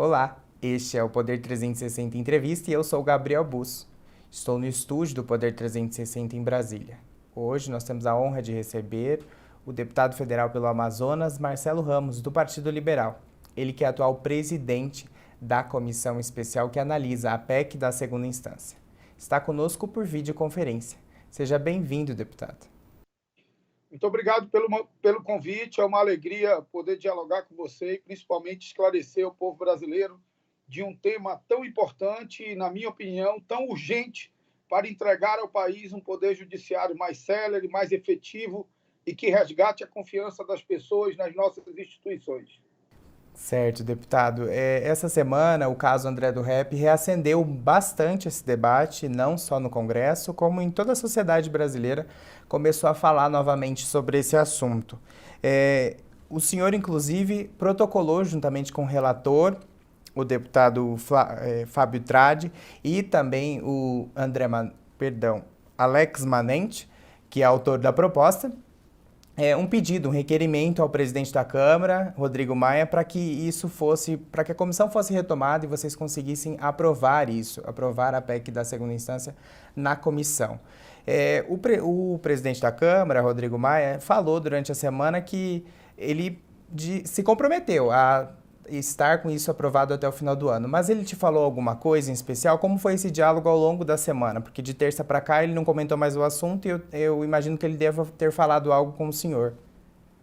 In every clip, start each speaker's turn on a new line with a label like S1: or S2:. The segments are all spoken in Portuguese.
S1: Olá, este é o Poder 360 Entrevista e eu sou o Gabriel Bus. Estou no estúdio do Poder 360 em Brasília. Hoje nós temos a honra de receber o deputado federal pelo Amazonas, Marcelo Ramos, do Partido Liberal. Ele que é atual presidente da comissão especial que analisa a PEC da segunda instância. Está conosco por videoconferência. Seja bem-vindo, deputado.
S2: Muito obrigado pelo convite. É uma alegria poder dialogar com você e, principalmente, esclarecer o povo brasileiro de um tema tão importante e, na minha opinião, tão urgente para entregar ao país um poder judiciário mais célere, mais efetivo e que resgate a confiança das pessoas nas nossas instituições.
S1: Certo, deputado. Essa semana, o caso André do Rep reacendeu bastante esse debate, não só no Congresso, como em toda a sociedade brasileira, começou a falar novamente sobre esse assunto. O senhor, inclusive, protocolou juntamente com o relator, o deputado Fábio Tradi, e também o Alex Manente, que é autor da proposta, um pedido, um requerimento ao presidente da Câmara, Rodrigo Maia, para que para que a comissão fosse retomada e vocês conseguissem aprovar a PEC da segunda instância na comissão. O presidente da Câmara, Rodrigo Maia, falou durante a semana que ele se comprometeu a estar com isso aprovado até o final do ano. Mas ele te falou alguma coisa em especial? Como foi esse diálogo ao longo da semana? Porque de terça para cá ele não comentou mais o assunto e eu imagino que ele deva ter falado algo com o senhor.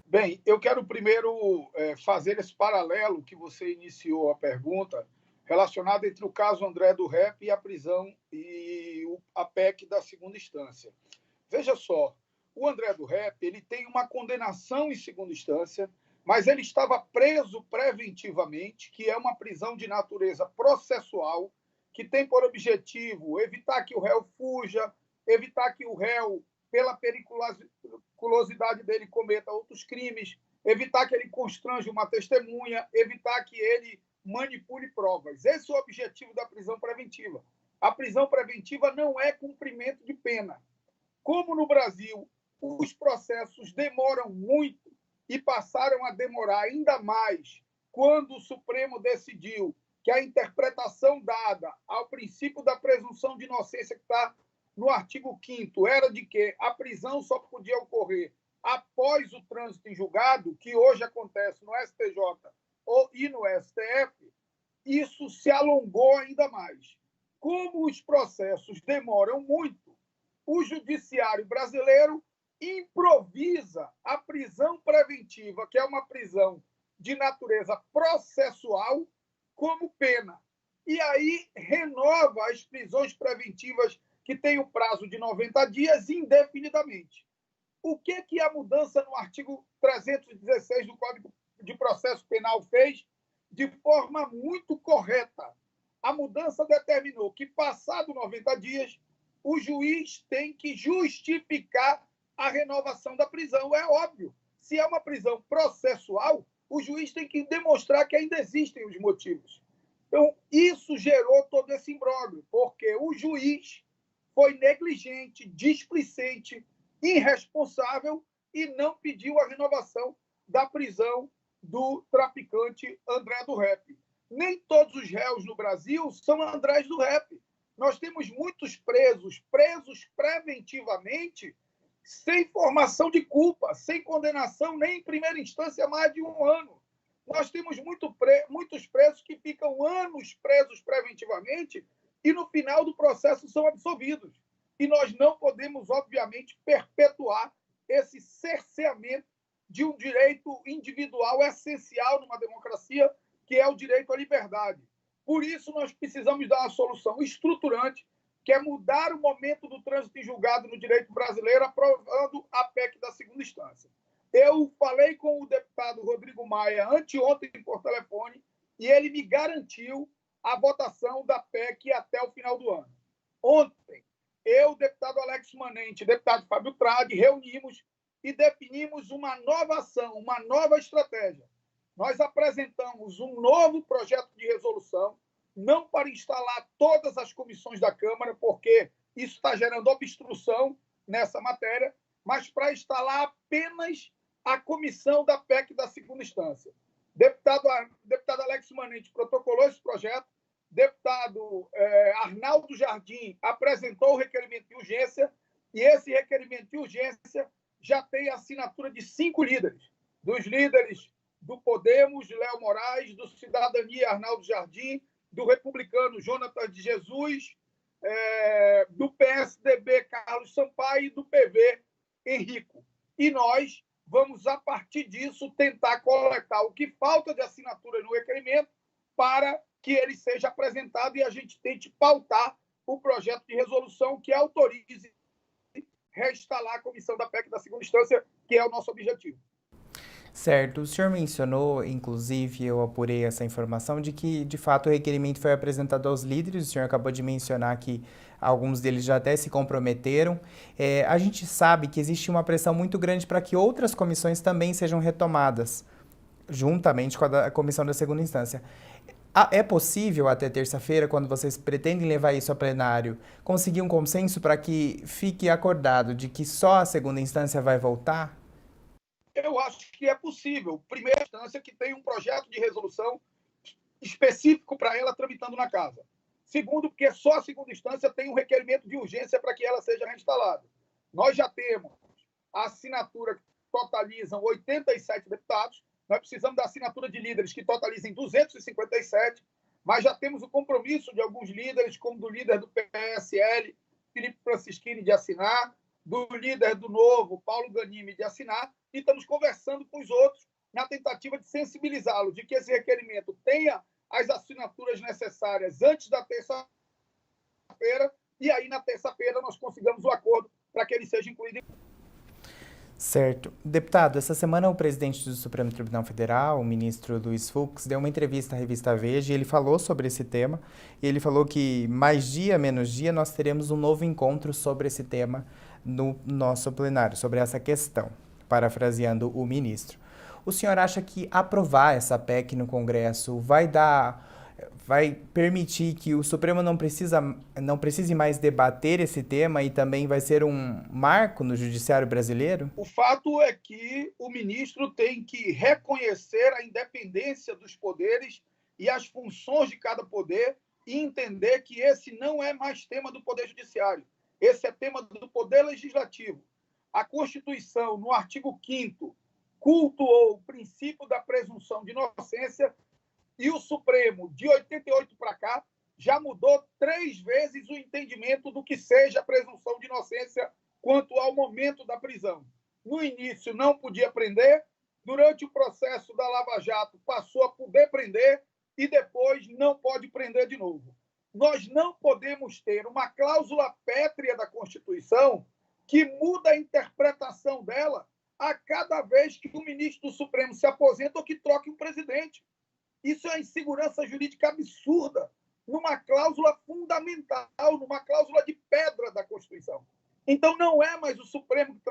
S2: Bem, eu quero primeiro fazer esse paralelo que você iniciou a pergunta, relacionado entre o caso André do Rep e a prisão e a PEC da segunda instância. Veja só, o André do Rep ele tem uma condenação em segunda instância, mas ele estava preso preventivamente, que é uma prisão de natureza processual, que tem por objetivo evitar que o réu fuja, evitar que o réu, pela periculosidade dele, cometa outros crimes, evitar que ele constranja uma testemunha, evitar que ele manipule provas. Esse é o objetivo da prisão preventiva. A prisão preventiva não é cumprimento de pena. Como no Brasil os processos demoram muito e passaram a demorar ainda mais quando o Supremo decidiu que a interpretação dada ao princípio da presunção de inocência, que está no artigo 5º, era de que a prisão só podia ocorrer após o trânsito em julgado, que hoje acontece no STJ e no STF, isso se alongou ainda mais. Como os processos demoram muito, o judiciário brasileiro improvisa a prisão preventiva, que é uma prisão de natureza processual, como pena. E aí renova as prisões preventivas que têm o prazo de 90 dias indefinidamente. O que a mudança no artigo 316 do Código de Processo Penal fez de forma muito correta? A mudança determinou que, passado 90 dias, o juiz tem que justificar a renovação da prisão. É óbvio, se é uma prisão processual, o juiz tem que demonstrar que ainda existem os motivos. Então, isso gerou todo esse imbróglio, porque o juiz foi negligente, displicente, irresponsável e não pediu a renovação da prisão do traficante André do Rep. Nem todos os réus no Brasil são Andrés do Rep. Nós temos muitos presos preventivamente, sem formação de culpa, sem condenação nem em primeira instância mais de 1 ano. Nós temos muitos presos que ficam anos presos preventivamente e no final do processo são absolvidos. E nós não podemos, obviamente, perpetuar esse cerceamento de um direito individual essencial numa democracia, que é o direito à liberdade. Por isso, nós precisamos dar uma solução estruturante, que é mudar o momento do trânsito em julgado no direito brasileiro, aprovando a PEC da segunda instância. Eu falei com o deputado Rodrigo Maia anteontem por telefone e ele me garantiu a votação da PEC até o final do ano. Ontem, eu, deputado Alex Manente, deputado Fábio Tradi, reunimos e definimos uma nova ação, uma nova estratégia. Nós apresentamos um novo projeto de resolução, não para instalar todas as comissões da Câmara, porque isso está gerando obstrução nessa matéria, mas para instalar apenas a comissão da PEC da segunda instância. Deputado Alex Manente protocolou esse projeto, deputado Arnaldo Jardim apresentou o requerimento de urgência, e esse requerimento de urgência já tem a assinatura de 5 líderes, dos líderes do Podemos, Léo Moraes, do Cidadania, Arnaldo Jardim, do republicano Jonatas de Jesus, do PSDB, Carlos Sampaio, e do PV, Henrico. E nós vamos, a partir disso, tentar coletar o que falta de assinatura no requerimento para que ele seja apresentado e a gente tente pautar o projeto de resolução que autorize reinstalar a comissão da PEC da segunda instância, que é o nosso objetivo.
S1: Certo. O senhor mencionou, inclusive, eu apurei essa informação, de que, de fato, o requerimento foi apresentado aos líderes. O senhor acabou de mencionar que alguns deles já até se comprometeram. A gente sabe que existe uma pressão muito grande para que outras comissões também sejam retomadas, juntamente com a comissão da segunda instância. É possível, até terça-feira, quando vocês pretendem levar isso a plenário, conseguir um consenso para que fique acordado de que só a segunda instância vai voltar?
S2: Eu acho que é possível. Primeira instância, que tem um projeto de resolução específico para ela tramitando na casa. Segundo, porque só a segunda instância tem um requerimento de urgência para que ela seja reinstalada. Nós já temos a assinatura que totalizam 87 deputados, nós precisamos da assinatura de líderes que totalizem 257, mas já temos o compromisso de alguns líderes, como do líder do PSL, Felipe Francischini, de assinar, do líder do Novo, Paulo Ganimi, de assinar, e estamos conversando com os outros na tentativa de sensibilizá-los de que esse requerimento tenha as assinaturas necessárias antes da terça-feira, e aí na terça-feira nós consigamos o acordo para que ele seja incluído.
S1: Certo. Deputado, essa semana o presidente do Supremo Tribunal Federal, o ministro Luiz Fux, deu uma entrevista à revista Veja e ele falou sobre esse tema. E ele falou que mais dia, menos dia, nós teremos um novo encontro sobre esse tema no nosso plenário, sobre essa questão, parafraseando o ministro. O senhor acha que aprovar essa PEC no Congresso vai permitir que o Supremo não precise mais debater esse tema e também vai ser um marco no judiciário brasileiro?
S2: O fato é que o ministro tem que reconhecer a independência dos poderes e as funções de cada poder e entender que esse não é mais tema do Poder Judiciário. Esse é tema do Poder Legislativo. A Constituição, no artigo 5º, cultuou o princípio da presunção de inocência, e o Supremo, de 88 para cá, já mudou 3 vezes o entendimento do que seja a presunção de inocência quanto ao momento da prisão. No início, não podia prender, durante o processo da Lava Jato, passou a poder prender e depois não pode prender de novo. Nós não podemos ter uma cláusula pétrea da Constituição que muda a interpretação dela a cada vez que o ministro do Supremo se aposenta ou que troque um presidente. Isso é insegurança jurídica absurda, numa cláusula fundamental, numa cláusula de pedra da Constituição. Então, não é mais o Supremo que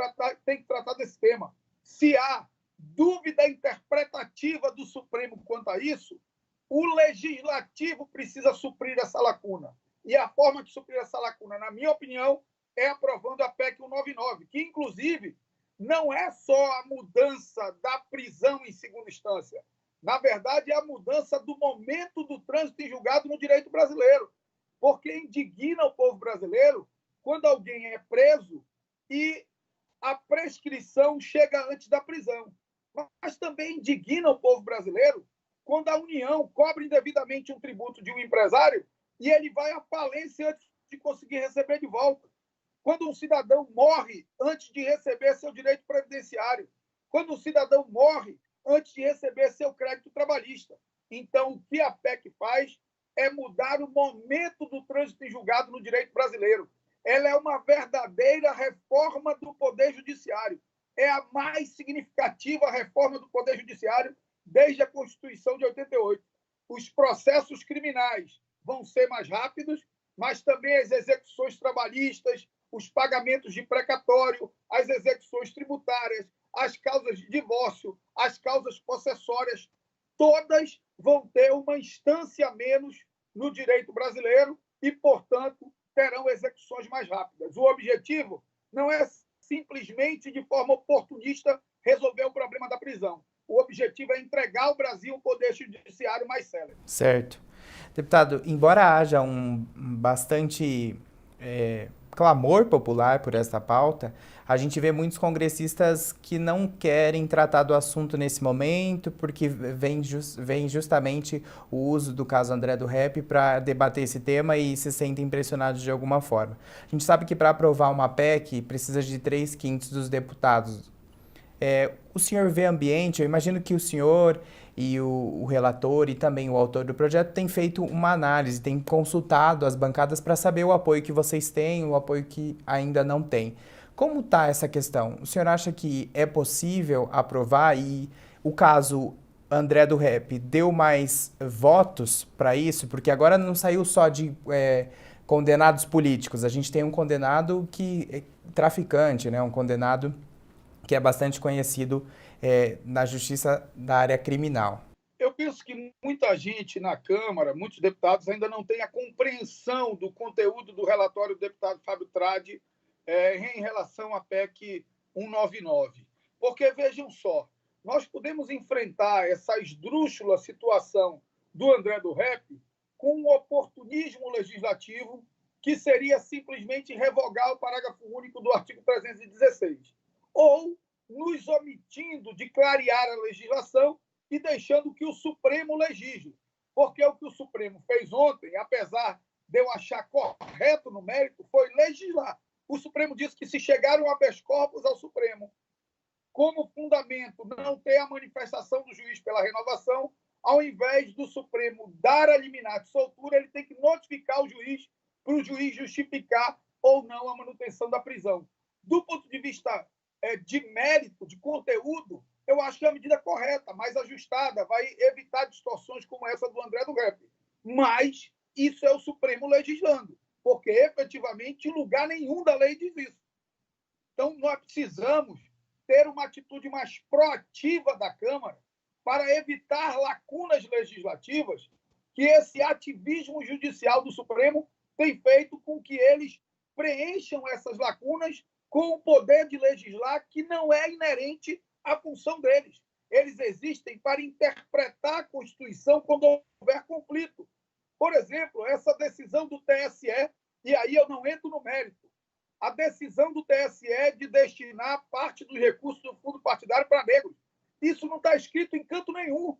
S2: tem que tratar desse tema. Se há dúvida interpretativa do Supremo quanto a isso, o Legislativo precisa suprir essa lacuna. E a forma de suprir essa lacuna, na minha opinião, é aprovando a PEC 199, que, inclusive, não é só a mudança da prisão em segunda instância. Na verdade, é a mudança do momento do trânsito em julgado no direito brasileiro, porque indigna o povo brasileiro quando alguém é preso e a prescrição chega antes da prisão. Mas também indigna o povo brasileiro quando a União cobra indevidamente um tributo de um empresário e ele vai à falência antes de conseguir receber de volta. Quando um cidadão morre antes de receber seu direito previdenciário. Quando um cidadão morre antes de receber seu crédito trabalhista. Então, o que a PEC faz é mudar o momento do trânsito em julgado no direito brasileiro. Ela é uma verdadeira reforma do Poder Judiciário. É a mais significativa reforma do Poder Judiciário desde a Constituição de 88. Os processos criminais vão ser mais rápidos, mas também as execuções trabalhistas, os pagamentos de precatório, as execuções tributárias, as causas de divórcio, as causas possessórias, todas vão ter uma instância a menos no direito brasileiro e, portanto, terão execuções mais rápidas. O objetivo não é simplesmente, de forma oportunista, resolver o problema da prisão. O objetivo objetivo é entregar ao Brasil um poder judiciário mais célere.
S1: Certo. Deputado, embora haja um bastante clamor popular por esta pauta, a gente vê muitos congressistas que não querem tratar do assunto nesse momento, porque vem justamente o uso do caso André do Rep para debater esse tema e se sentem impressionados de alguma forma. A gente sabe que para aprovar uma PEC precisa de 3/5 dos deputados. O senhor vê ambiente, eu imagino que o senhor e o relator e também o autor do projeto têm feito uma análise, têm consultado as bancadas para saber o apoio que vocês têm, o apoio que ainda não têm. Como está essa questão? O senhor acha que é possível aprovar e o caso André do Rep deu mais votos para isso? Porque agora não saiu só de condenados políticos, a gente tem um condenado que é traficante, né? Um condenado que é bastante conhecido na justiça da área criminal.
S2: Eu penso que muita gente na Câmara, muitos deputados ainda não têm a compreensão do conteúdo do relatório do deputado Fábio Tradi em relação à PEC 199. Porque, vejam só, nós podemos enfrentar essa esdrúxula situação do André do Rep com um oportunismo legislativo que seria simplesmente revogar o parágrafo único do artigo 316. Ou nos omitindo de clarear a legislação e deixando que o Supremo legisle. Porque o que o Supremo fez ontem, apesar de eu achar correto no mérito, foi legislar. O Supremo disse que se chegaram a habeas corpus ao Supremo, como fundamento não ter a manifestação do juiz pela renovação, ao invés do Supremo dar a liminar de soltura, ele tem que notificar o juiz para o juiz justificar ou não a manutenção da prisão. Do ponto de vista de mérito, de conteúdo, eu acho que é a medida correta, mais ajustada, vai evitar distorções como essa do André do Rep. Mas isso é o Supremo legislando, porque efetivamente em lugar nenhum da lei diz isso. Então, nós precisamos ter uma atitude mais proativa da Câmara para evitar lacunas legislativas que esse ativismo judicial do Supremo tem feito com que eles preencham essas lacunas com o poder de legislar que não é inerente à função deles. Eles existem para interpretar a Constituição quando houver conflito. Por exemplo, essa decisão do TSE, e aí eu não entro no mérito, a decisão do TSE de destinar parte dos recursos do fundo partidário para negros. Isso não está escrito em canto nenhum.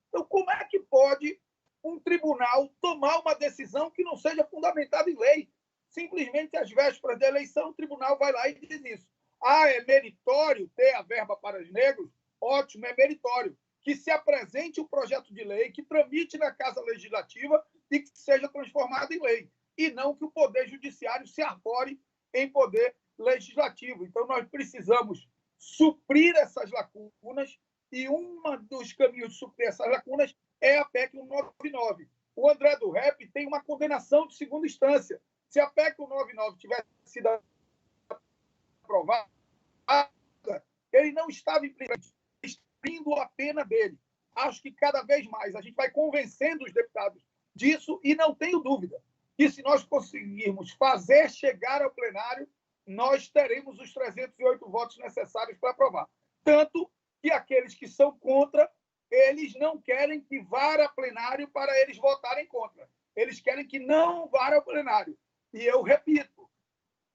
S2: Então, como é que pode um tribunal tomar uma decisão que não seja fundamentada em lei? Simplesmente, às vésperas da eleição, o tribunal vai lá e diz isso. É meritório ter a verba para os negros? Ótimo, é meritório. Que se apresente um projeto de lei, que tramite na Casa Legislativa e que seja transformado em lei. E não que o Poder Judiciário se arvore em poder legislativo. Então, nós precisamos suprir essas lacunas e um dos caminhos de suprir essas lacunas é a PEC 199. O André do Rep tem uma condenação de segunda instância. Se a PEC 199 tivesse sido aprovada, ele não estava cumprindo a pena dele. Acho que cada vez mais a gente vai convencendo os deputados disso e não tenho dúvida que se nós conseguirmos fazer chegar ao plenário, nós teremos os 308 votos necessários para aprovar. Tanto que aqueles que são contra, eles não querem que vá a plenário para eles votarem contra. Eles querem que não vá ao plenário. E eu repito,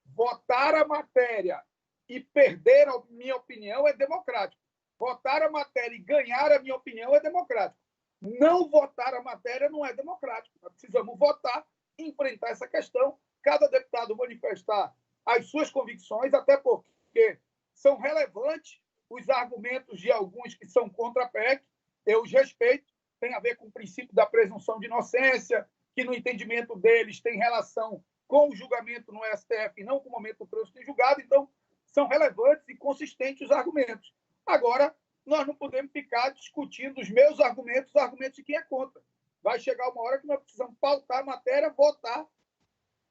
S2: votar a matéria e perder a minha opinião é democrático. Votar a matéria e ganhar a minha opinião é democrático. Não votar a matéria não é democrático. Nós precisamos votar, enfrentar essa questão, cada deputado manifestar as suas convicções, até porque são relevantes os argumentos de alguns que são contra a PEC, eu os respeito, tem a ver com o princípio da presunção de inocência, que no entendimento deles tem relação com o julgamento no STF e não com o momento do trânsito em julgado, então são relevantes e consistentes os argumentos. Agora, nós não podemos ficar discutindo os meus argumentos, os argumentos de quem é contra. Vai chegar uma hora que nós precisamos pautar a matéria, votar,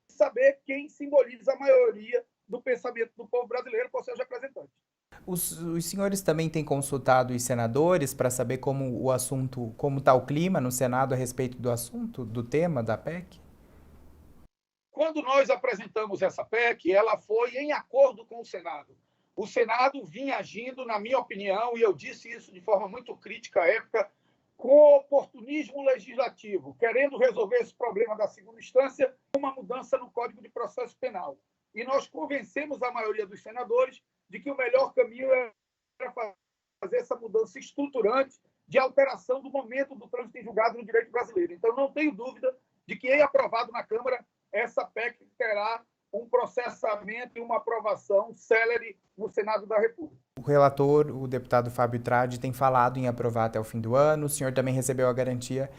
S2: e saber quem simboliza a maioria do pensamento do povo brasileiro por seus representantes.
S1: Os senhores também têm consultado os senadores para saber como está o clima no Senado a respeito do assunto, do tema da PEC?
S2: Quando nós apresentamos essa PEC, ela foi em acordo com o Senado. O Senado vinha agindo, na minha opinião, e eu disse isso de forma muito crítica à época, com oportunismo legislativo, querendo resolver esse problema da segunda instância com uma mudança no Código de Processo Penal. E nós convencemos a maioria dos senadores de que o melhor caminho era fazer essa mudança estruturante de alteração do momento do trânsito em julgado no direito brasileiro. Então, não tenho dúvida de que, em aprovado na Câmara, essa PEC terá um processamento e uma aprovação célere no Senado da República.
S1: O relator, o deputado Fábio Tradi, tem falado em aprovar até o fim do ano. O senhor também recebeu a garantia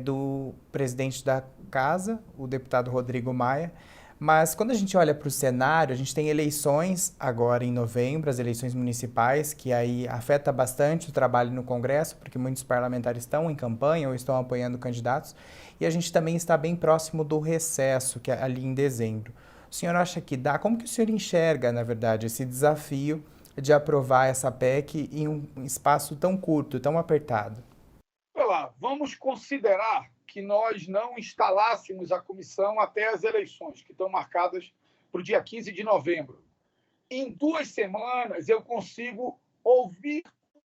S1: do presidente da Casa, o deputado Rodrigo Maia. Mas quando a gente olha para o cenário, a gente tem eleições agora em novembro, as eleições municipais, que aí afeta bastante o trabalho no Congresso, porque muitos parlamentares estão em campanha ou estão apoiando candidatos. E a gente também está bem próximo do recesso, que é ali em dezembro. O senhor acha que dá? Como que o senhor enxerga, na verdade, esse desafio de aprovar essa PEC em um espaço tão curto, tão apertado?
S2: Olha lá, vamos considerar que nós não instalássemos a comissão até as eleições, que estão marcadas para o dia 15 de novembro. Em 2 semanas, eu consigo ouvir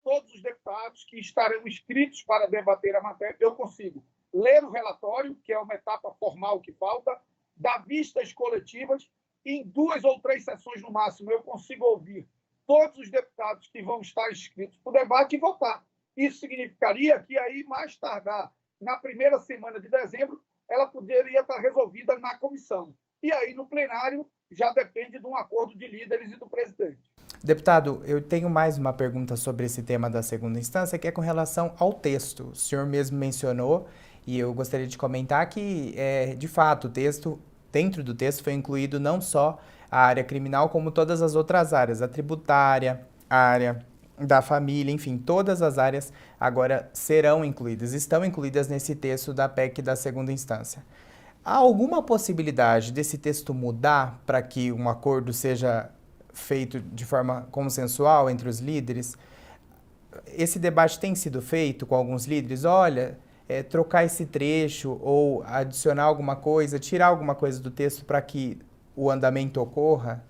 S2: todos os deputados que estarão inscritos para debater a matéria. Eu consigo ler o relatório, que é uma etapa formal que falta, dar vistas coletivas. Em 2 ou 3 sessões, no máximo, eu consigo ouvir todos os deputados que vão estar inscritos para o debate e votar. Isso significaria que, aí, mais tardar, na primeira semana de dezembro, ela poderia estar resolvida na comissão. E aí, no plenário, já depende de um acordo de líderes e do presidente.
S1: Deputado, eu tenho mais uma pergunta sobre esse tema da segunda instância, que é com relação ao texto. O senhor mesmo mencionou, e eu gostaria de comentar que, de fato, o texto, dentro do texto, foi incluído não só a área criminal, como todas as outras áreas, a tributária, a área da família, enfim, todas as áreas agora serão incluídas, estão incluídas nesse texto da PEC da segunda instância. Há alguma possibilidade desse texto mudar para que um acordo seja feito de forma consensual entre os líderes? Esse debate tem sido feito com alguns líderes? Olha, trocar esse trecho ou adicionar alguma coisa, tirar alguma coisa do texto para que o andamento ocorra?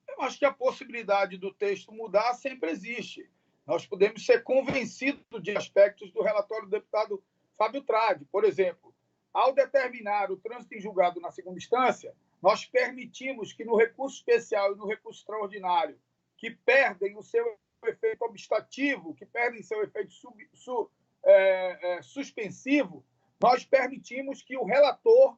S2: Eu acho que a possibilidade do texto mudar sempre existe. Nós podemos ser convencidos de aspectos do relatório do deputado Fábio Tradi. Por exemplo, ao determinar o trânsito em julgado na segunda instância, nós permitimos que no recurso especial e no recurso extraordinário, que perdem o seu efeito obstativo, que perdem seu efeito suspensivo, nós permitimos que o relator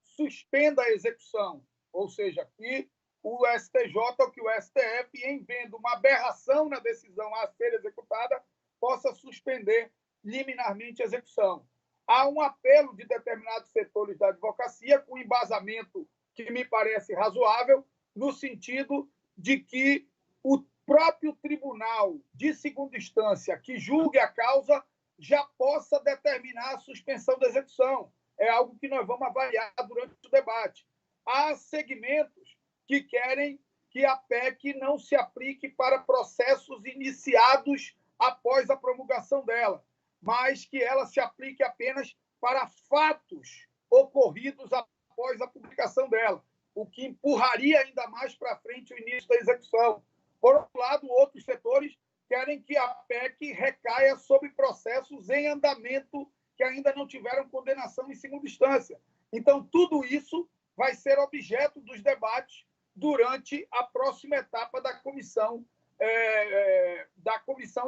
S2: suspenda a execução, ou seja, que o STJ ou que o STF, em vendo uma aberração na decisão a ser executada, possa suspender liminarmente a execução. Há um apelo de determinados setores da advocacia com embasamento que me parece razoável, no sentido de que o próprio tribunal de segunda instância que julgue a causa já possa determinar a suspensão da execução. É algo que nós vamos avaliar durante o debate. Há segmentos que querem que a PEC não se aplique para processos iniciados após a promulgação dela, mas que ela se aplique apenas para fatos ocorridos após a publicação dela, o que empurraria ainda mais para frente o início da execução. Por outro lado, outros setores querem que a PEC recaia sobre processos em andamento que ainda não tiveram condenação em segunda instância. Então, tudo isso vai ser objeto dos debates durante a próxima etapa da comissão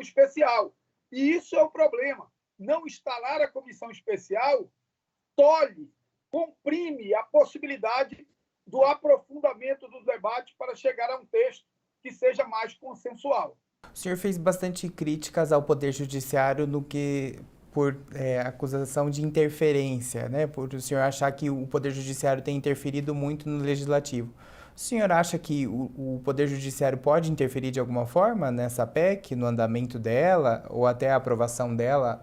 S2: especial. E isso é o problema. Não instalar a comissão especial tolhe, comprime a possibilidade do aprofundamento do debate para chegar a um texto que seja mais consensual.
S1: O senhor fez bastante críticas ao Poder Judiciário no que por acusação de interferência, né? Por o senhor achar que o Poder Judiciário tem interferido muito no Legislativo. O senhor acha que o Poder Judiciário pode interferir de alguma forma nessa PEC, no andamento dela, ou até a aprovação dela,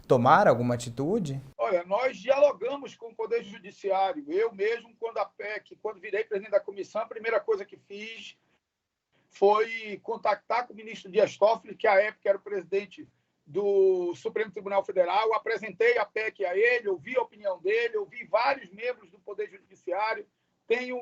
S1: tomar alguma atitude?
S2: Olha, nós dialogamos com o Poder Judiciário. Eu mesmo, quando virei presidente da comissão, a primeira coisa que fiz foi contactar com o ministro Dias Toffoli, que à época era o presidente do Supremo Tribunal Federal, apresentei a PEC a ele, ouvi a opinião dele, ouvi vários membros do Poder Judiciário, tenho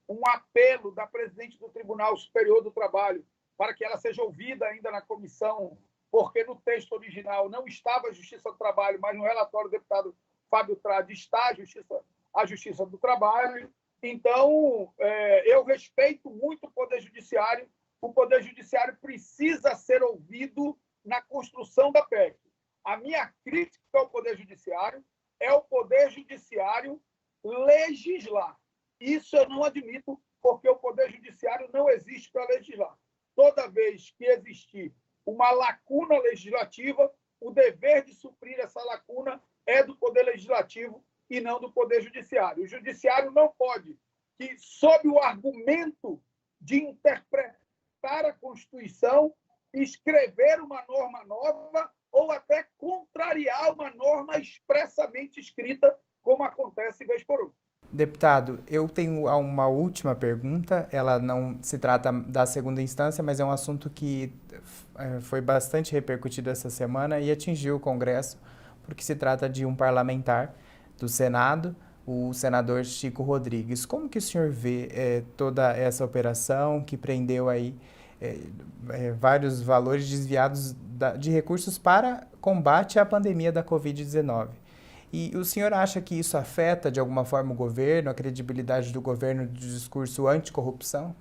S2: um apelo da presidente do Tribunal Superior do Trabalho para que ela seja ouvida ainda na comissão, porque no texto original não estava a Justiça do Trabalho, mas no relatório do deputado Fábio Tradi está a Justiça do Trabalho. Então, eu respeito muito o Poder Judiciário. O Poder Judiciário precisa ser ouvido na construção da PEC. A minha crítica ao Poder Judiciário é o Poder Judiciário legislar. Isso eu não admito, porque o Poder Judiciário não existe para legislar. Toda vez que existir uma lacuna legislativa, o dever de suprir essa lacuna é do Poder Legislativo e não do Poder Judiciário. O Judiciário não pode, que, sob o argumento de interpretar a Constituição, escrever uma norma nova ou até contrariar uma norma expressamente escrita, como acontece vez por outra.
S1: Deputado, eu tenho uma última pergunta. Ela não se trata da segunda instância, mas é um assunto que foi bastante repercutido essa semana e atingiu o Congresso, porque se trata de um parlamentar do Senado, o senador Chico Rodrigues. Como que o senhor vê toda essa operação que prendeu aí vários valores desviados de recursos para combate à pandemia da Covid-19? E o senhor acha que isso afeta, de alguma forma, o governo, a credibilidade do governo do discurso anticorrupção?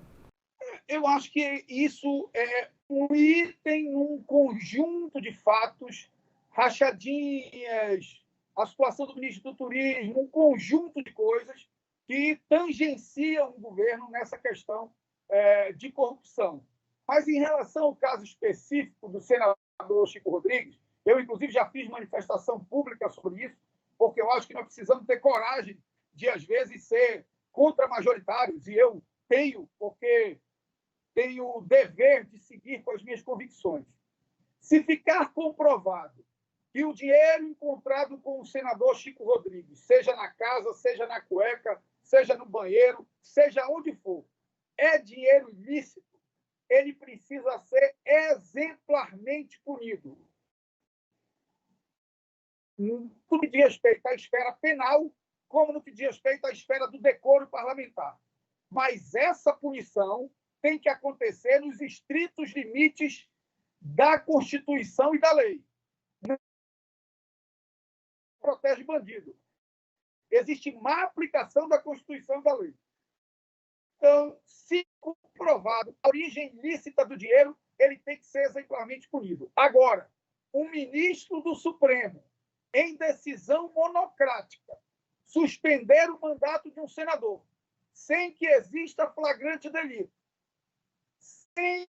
S2: Eu acho que isso é um item num conjunto de fatos, rachadinhas, a situação do ministro do Turismo, um conjunto de coisas que tangenciam o governo nessa questão de corrupção. Mas, em relação ao caso específico do senador Chico Rodrigues, eu, inclusive, já fiz manifestação pública sobre isso, porque eu acho que nós precisamos ter coragem de, às vezes, ser contra-majoritários, e eu tenho, porque tenho o dever de seguir com as minhas convicções. Se ficar comprovado que o dinheiro encontrado com o senador Chico Rodrigues, seja na casa, seja na cueca, seja no banheiro, seja onde for, é dinheiro ilícito, ele precisa ser exemplarmente punido. No que diz respeito à esfera penal, como no que diz respeito à esfera do decoro parlamentar. Mas essa punição tem que acontecer nos estritos limites da Constituição e da lei. Não protege bandido. Existe má aplicação da Constituição e da lei. Então, se comprovado a origem ilícita do dinheiro, ele tem que ser exemplarmente punido. Agora, o ministro do Supremo, em decisão monocrática, suspender o mandato de um senador, sem que exista flagrante delito, sem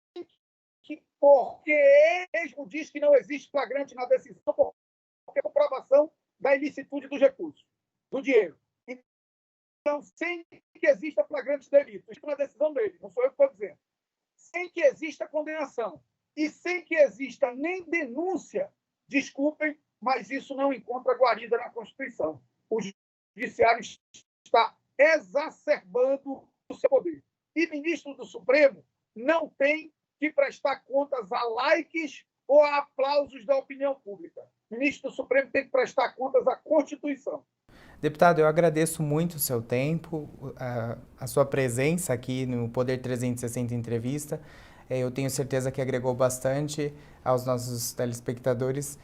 S2: que, porque ele mesmo diz que não existe flagrante na decisão, porque é comprovação da ilicitude dos recursos, do dinheiro. Então, sem que exista flagrante delito, isso é uma decisão dele, não sou eu que estou dizendo, sem que exista condenação e sem que exista nem denúncia, desculpem, mas isso não encontra guarida na Constituição. O Judiciário está exacerbando o seu poder. E ministro do Supremo não tem que prestar contas a likes ou a aplausos da opinião pública. O ministro do Supremo tem que prestar contas à Constituição.
S1: Deputado, eu agradeço muito o seu tempo, a sua presença aqui no Poder 360 Entrevista. Eu tenho certeza que agregou bastante aos nossos telespectadores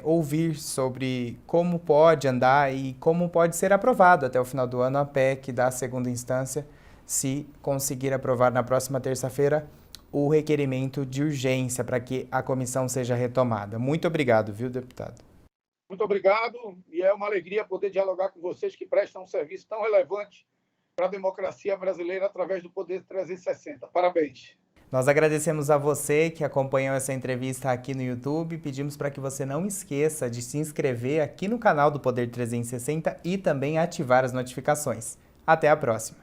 S1: ouvir sobre como pode andar e como pode ser aprovado até o final do ano a PEC da segunda instância, se conseguir aprovar na próxima terça-feira o requerimento de urgência para que a comissão seja retomada. Muito obrigado, viu, deputado?
S2: Muito obrigado, e é uma alegria poder dialogar com vocês que prestam um serviço tão relevante para a democracia brasileira através do Poder 360. Parabéns.
S1: Nós agradecemos a você que acompanhou essa entrevista aqui no YouTube. Pedimos para que você não esqueça de se inscrever aqui no canal do Poder 360 e também ativar as notificações. Até a próxima!